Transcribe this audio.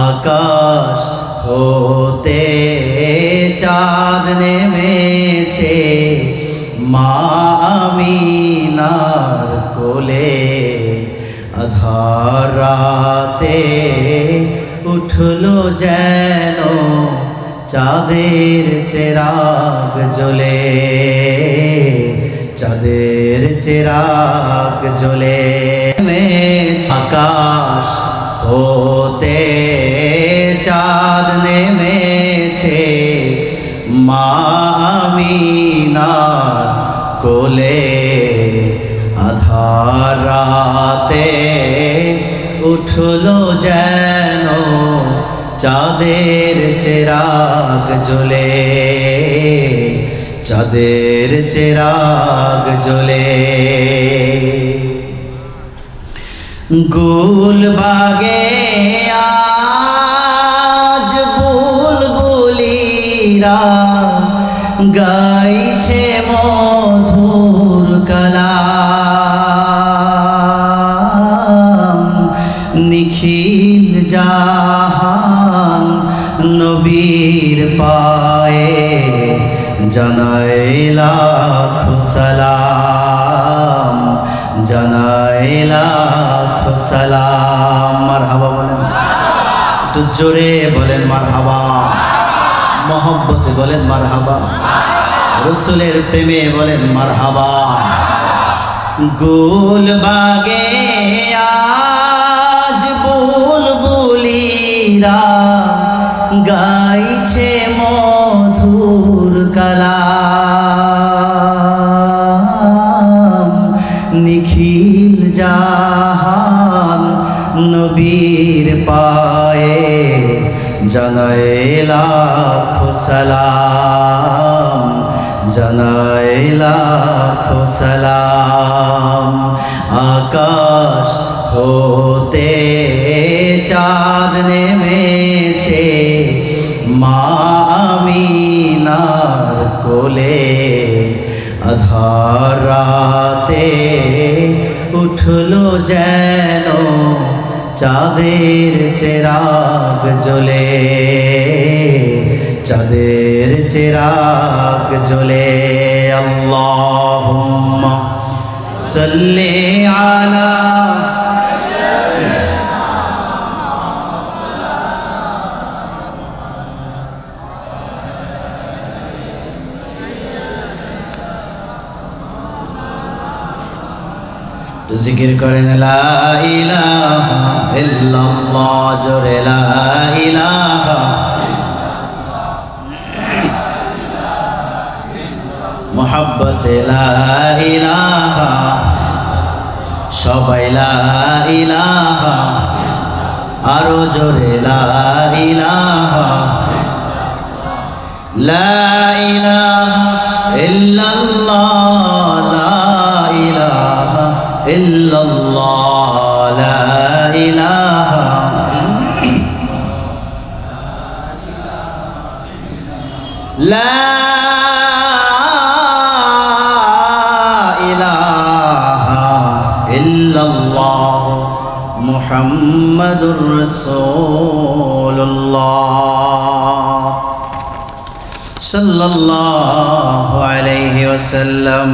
আকাশ হতে চাঁদ নেমেছে মা আমিনার কোলে আধার রাতে উঠলো যেন চাঁদের চেরাগ জ্বলে চাঁদের চেরাগ জ্বলে আকাশ হতে চাঁদ নেমেছে মা আমিনার কোলে আধার রাতে উঠলো যেন চাঁদের চেরাগ জ্বলে চাঁদের চেরাগ জ্বলে গুলবাগে আজ বুলবুলিরা গাইছে মধুর কালাম নিখিল জাহান নবীর পায়ে জানাই লাখো সালাম জানাই লাখো সালাম মারহাবা বলেন একটু জোরে বলেন মারহাবা মহব্বতে বলেন মারহাবা রসুলের প্রেমে বলেন মারহাবা গুলবাগে আজ বুলবুলিরা গাইছে মধুর কালাম নিখিল জাহান নবীর পায়ে জানাই লাখো সালাম জানাই লাখো সালাম আকাশ হতে চাঁদ নেমেছে মা আমিনার কোলে আধার রাতে উঠলো যেন চাঁদের চেরাগ জ্বলে চাঁদের চেরাগ জ্বলে আল্লাহুম্মা সাল্লি আলা জিকির করেন লা ইলাহা ইল্লাল্লাহ জোরে লা ইলাহা মুহাব্বতে লা ইলাহা সবাই লা ইলাহা আরো জোরে লা ইলাহা লা ইলাহা ইল্লাল্লাহ লা ইলাহা ইল্লাল্লাহ লা ইলাহা লা ইলাহা ইল্লাল্লাহ মুহাম্মাদুর রাসূলুল্লাহ সাল্লাল্লাহু আলাইহি ওয়াসাল্লাম